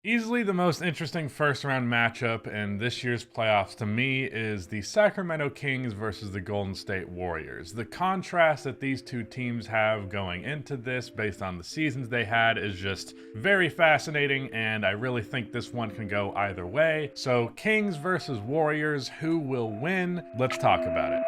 Easily the most interesting first round matchup in this year's playoffs to me is the Sacramento Kings versus the Golden State Warriors. The contrast that these two teams have going into this based on the seasons they had is just very fascinating, and I really think this one can go either way. So Kings versus Warriors, who will win? Let's talk about it.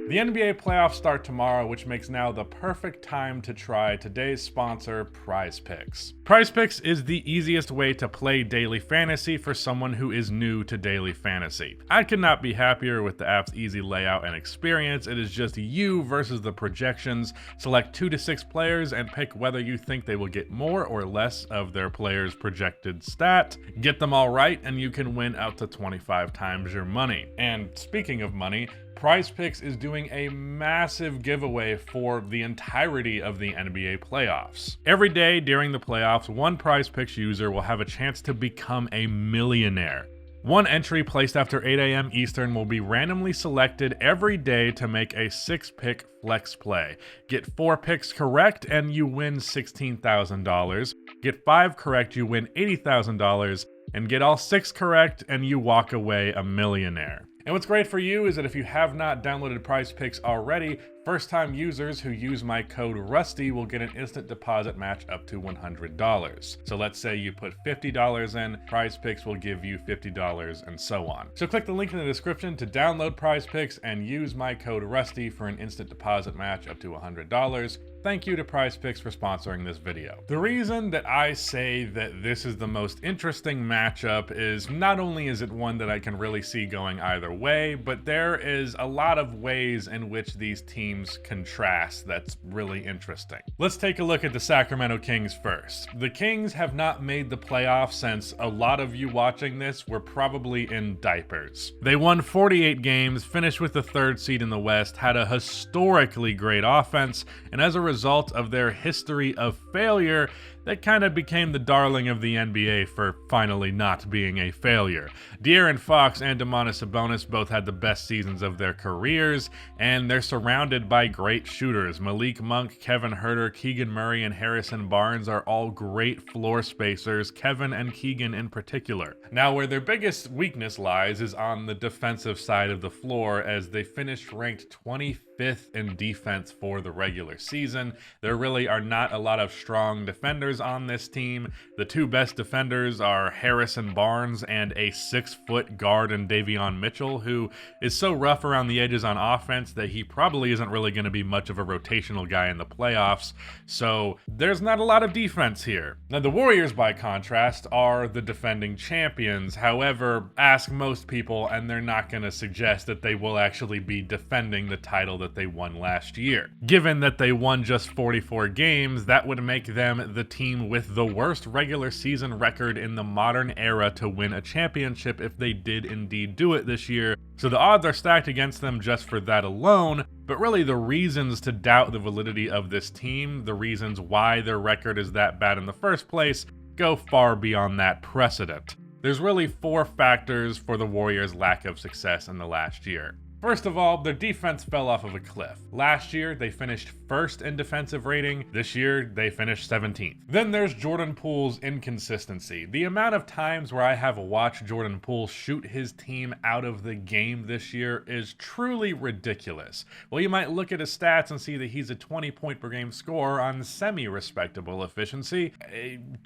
The NBA playoffs start tomorrow, which makes now the perfect time to try today's sponsor, Prize Picks. Prize Picks is the easiest way to play daily fantasy for someone who is new to daily fantasy. I could not be happier with the app's easy layout and experience. It is just you versus the projections. Select 2 to 6 players and pick whether you think they will get more or less of their player's projected stat. Get them all right and you can win up to 25 times your money. And speaking of money, Prize Picks is doing a massive giveaway for the entirety of the NBA playoffs. Every day during the playoffs, one Prize Picks user will have a chance to become a millionaire. One entry placed after 8 a.m. Eastern will be randomly selected every day to make a 6-pick flex play. Get 4 picks correct and you win $16,000. Get 5 correct, you win $80,000. And get all 6 correct and you walk away a millionaire. And what's great for you is that if you have not downloaded Prize Picks already, first-time users who use my code RUSTY will get an instant deposit match up to $100. So let's say you put $50 in, Prize Picks will give you $50 and so on. So click the link in the description to download Prize Picks and use my code RUSTY for an instant deposit match up to $100. Thank you to Prize Picks for sponsoring this video. The reason that I say that this is the most interesting matchup is not only is it one that I can really see going either way, but there is a lot of ways in which these teams contrast that's really interesting. Let's take a look at the Sacramento Kings first. The Kings have not made the playoffs since a lot of you watching this were probably in diapers. They won 48 games, finished with the 3rd seed in the West, had a historically great offense, and as a result of their history of failure, that kind of became the darling of the NBA for finally not being a failure. De'Aaron Fox and Domantas Sabonis both had the best seasons of their careers, and they're surrounded by great shooters. Malik Monk, Kevin Huerter, Keegan Murray, and Harrison Barnes are all great floor spacers, Kevin and Keegan in particular. Now, where their biggest weakness lies is on the defensive side of the floor, as they finished ranked 25th in defense for the regular season. There really are not a lot of strong defenders on this team. The 2 best defenders are Harrison Barnes and a 6-foot guard in Davion Mitchell, who is so rough around the edges on offense that he probably isn't really going to be much of a rotational guy in the playoffs. So there's not a lot of defense here. Now the Warriors, by contrast, are the defending champions. However, ask most people and they're not going to suggest that they will actually be defending the title that they won last year. Given that they won just 44 games, that would make them the team with the worst regular season record in the modern era to win a championship if they did indeed do it this year. So the odds are stacked against them just for that alone, but really the reasons to doubt the validity of this team, the reasons why their record is that bad in the first place, go far beyond that precedent. There's really 4 factors for the Warriors' lack of success in the last year. First of all, their defense fell off of a cliff. Last year, they finished 1st in defensive rating. This year, they finished 17th. Then there's Jordan Poole's inconsistency. The amount of times where I have watched Jordan Poole shoot his team out of the game this year is truly ridiculous. Well, you might look at his stats and see that he's a 20-point per game scorer on semi-respectable efficiency.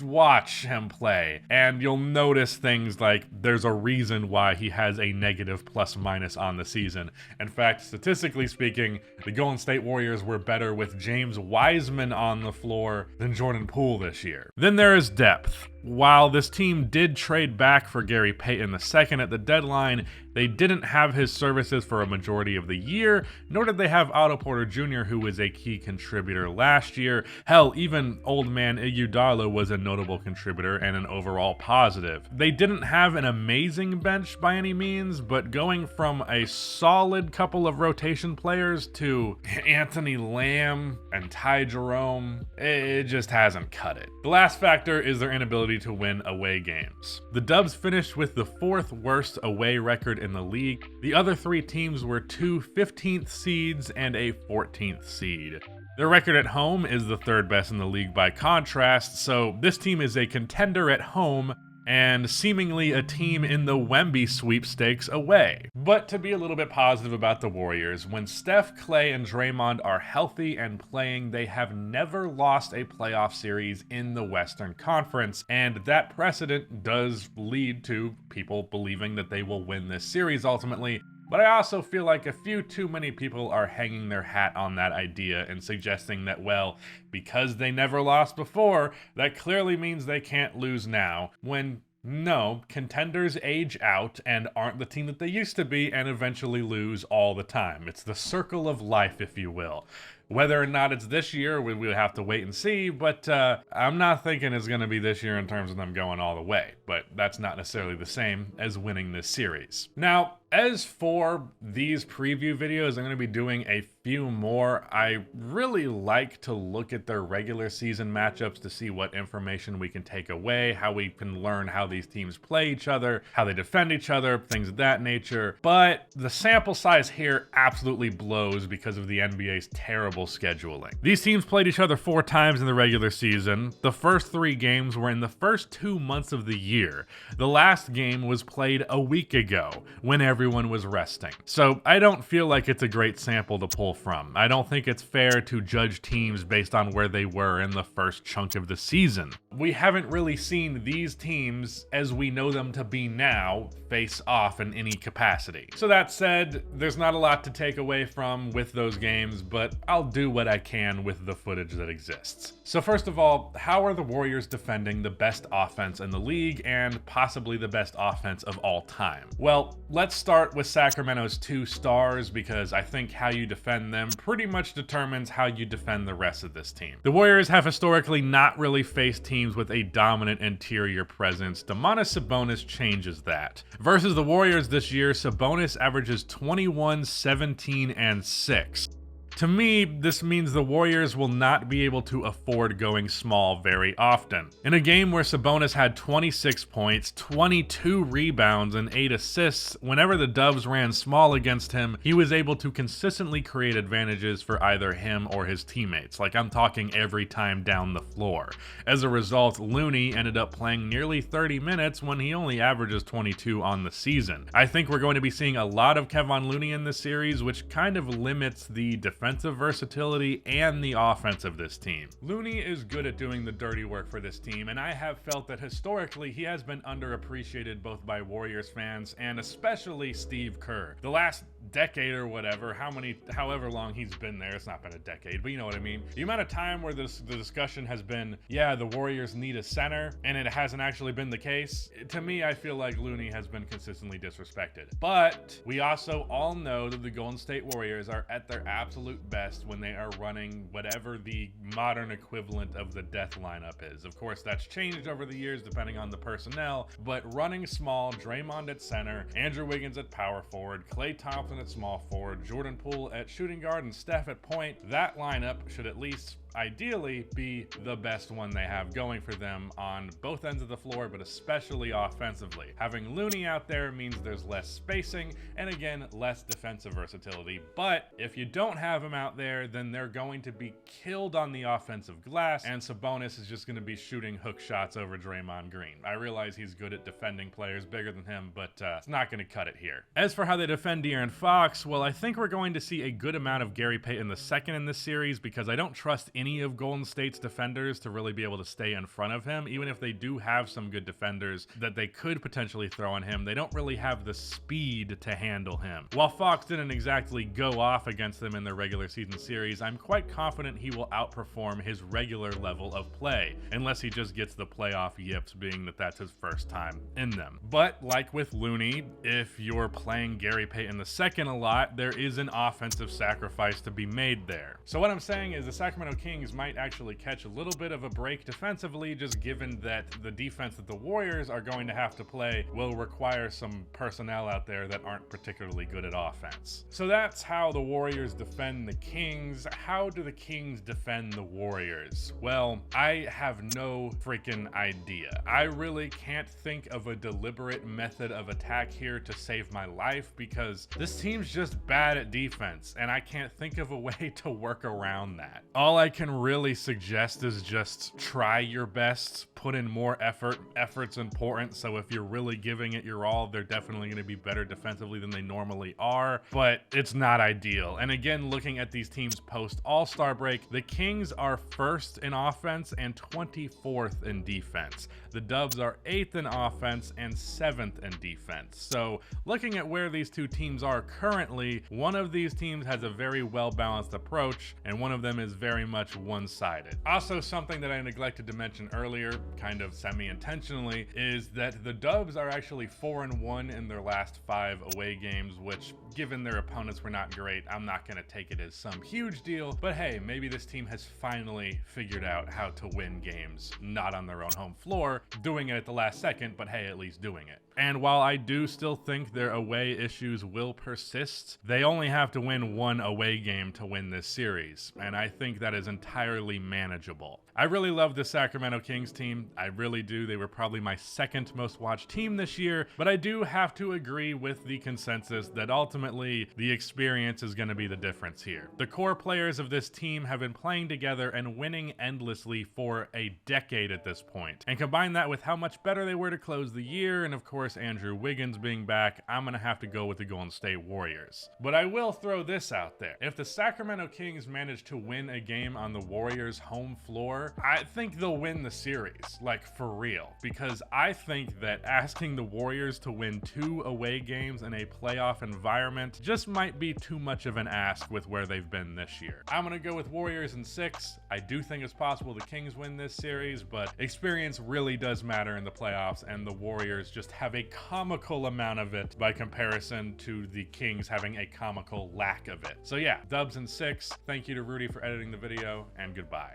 Watch him play, and you'll notice things like there's a reason why he has a negative plus-minus on the season. In fact, statistically speaking, the Golden State Warriors were better with James Wiseman on the floor than Jordan Poole this year. Then there is depth. While this team did trade back for Gary Payton II at the deadline, they didn't have his services for a majority of the year, nor did they have Otto Porter Jr., who was a key contributor last year. Hell, even old man Iguodala was a notable contributor and an overall positive. They didn't have an amazing bench by any means, but going from a solid couple of rotation players to Anthony Lamb and Ty Jerome, it just hasn't cut it. The last factor is their inability to win away games. The Dubs finished with the 4th worst away record in the league. The other 3 teams were 2 15th seeds and a 14th seed. Their record at home is the third best in the league by contrast, so this team is a contender at home and seemingly a team in the Wemby sweepstakes away. But to be a little bit positive about the Warriors, when Steph, Klay, and Draymond are healthy and playing, they have never lost a playoff series in the Western Conference, and that precedent does lead to people believing that they will win this series ultimately. But I also feel like a few too many people are hanging their hat on that idea and suggesting that, well, because they never lost before, that clearly means they can't lose now, when no, contenders age out and aren't the team that they used to be and eventually lose all the time. It's the circle of life, if you will. Whether or not it's this year, we'll have to wait and see, but I'm not thinking it's going to be this year in terms of them going all the way, but that's not necessarily the same as winning this series. Now, as for these preview videos, I'm going to be doing a few more. I really like to look at their regular season matchups to see what information we can take away, how we can learn how these teams play each other, how they defend each other, things of that nature. But the sample size here absolutely blows because of the NBA's terrible scheduling. These teams played each other 4 times in the regular season. The first 3 games were in the first 2 months of the year. The last game was played a week ago when everyone was resting. So I don't feel like it's a great sample to pull from. I don't think it's fair to judge teams based on where they were in the first chunk of the season. We haven't really seen these teams as we know them to be now face off in any capacity. So that said, there's not a lot to take away from with those games, but I'll do what I can with the footage that exists. So first of all, how are the Warriors defending the best offense in the league and possibly the best offense of all time? Well, let's start with Sacramento's 2 stars because I think how you defend them pretty much determines how you defend the rest of this team. The Warriors have historically not really faced teams with a dominant interior presence. Domantas Sabonis changes that. Versus the Warriors this year, Sabonis averages 21, 17, and 6. To me, this means the Warriors will not be able to afford going small very often. In a game where Sabonis had 26 points, 22 rebounds, and 8 assists, whenever the Dubs ran small against him, he was able to consistently create advantages for either him or his teammates. Like, I'm talking every time down the floor. As a result, Looney ended up playing nearly 30 minutes when he only averages 22 on the season. I think we're going to be seeing a lot of Kevon Looney in this series, which kind of limits the defensive versatility and the offense of this team. Looney is good at doing the dirty work for this team, and I have felt that historically he has been underappreciated both by Warriors fans and especially Steve Kerr. The last decade or whatever, however long he's been there, it's not been a decade, but you know what I mean. The amount of time where the discussion has been, yeah, the Warriors need a center, and it hasn't actually been the case, to me, I feel like Looney has been consistently disrespected. But we also all know that the Golden State Warriors are at their absolute best when they are running whatever the modern equivalent of the death lineup is. Of course, that's changed over the years depending on the personnel, but running small, Draymond at center, Andrew Wiggins at power forward, Klay Thompson at small forward, Jordan Poole at shooting guard, and Steph at point, that lineup should at least ideally be the best one they have going for them on both ends of the floor, but especially offensively. Having Looney out there means there's less spacing and again, less defensive versatility. But if you don't have him out there, then they're going to be killed on the offensive glass, and Sabonis is just going to be shooting hook shots over Draymond Green. I realize he's good at defending players bigger than him, but it's not going to cut it here. As for how they defend De'Aaron Fox, well, I think we're going to see a good amount of Gary Payton II in this series because I don't trust any of Golden State's defenders to really be able to stay in front of him. Even if they do have some good defenders that they could potentially throw on him, they don't really have the speed to handle him. While Fox didn't exactly go off against them in their regular season series, I'm quite confident he will outperform his regular level of play, unless he just gets the playoff yips, being that that's his first time in them. But like with Looney, if you're playing Gary Payton II a lot, there is an offensive sacrifice to be made there. So what I'm saying is the Sacramento Kings Kings might actually catch a little bit of a break defensively, just given that the defense that the Warriors are going to have to play will require some personnel out there that aren't particularly good at offense. So that's how the Warriors defend the Kings. How do the Kings defend the Warriors? Well, I have no freaking idea. I really can't think of a deliberate method of attack here to save my life, because this team's just bad at defense, and I can't think of a way to work around that. All I can really suggest is just try your best, put in more effort. Effort's important, so if you're really giving it your all, they're definitely going to be better defensively than they normally are, but it's not ideal. And again, looking at these teams post All-Star break, the Kings are 1st in offense and 24th in defense. The Dubs are 8th in offense and 7th in defense. So looking at where these two teams are currently, one of these teams has a very well-balanced approach, and one of them is very much one-sided. Also, something that I neglected to mention earlier, kind of semi-intentionally, is that the Dubs are actually 4-1 in their last 5 away games, which, given their opponents were not great, I'm not going to take it as some huge deal, but hey, maybe this team has finally figured out how to win games not on their own home floor, doing it at the last second, but hey, at least doing it. And while I do still think their away issues will persist, they only have to win 1 away game to win this series, and I think that is entirely manageable. I really love the Sacramento Kings team, I really do. They were probably my 2nd most watched team this year, but I do have to agree with the consensus that ultimately the experience is going to be the difference here. The core players of this team have been playing together and winning endlessly for a decade at this point, and combine that with how much better they were to close the year, and of course Andrew Wiggins being back, I'm going to have to go with the Golden State Warriors. But I will throw this out there. If the Sacramento Kings manage to win a game on the Warriors' home floor, I think they'll win the series, like for real, because I think that asking the Warriors to win 2 away games in a playoff environment just might be too much of an ask with where they've been this year. I'm going to go with Warriors in 6. I do think it's possible the Kings win this series, but experience really does matter in the playoffs, and the Warriors just have a comical amount of it by comparison to the Kings having a comical lack of it. So yeah, Dubs in 6. Thank you to Rudy for editing the video, and goodbye.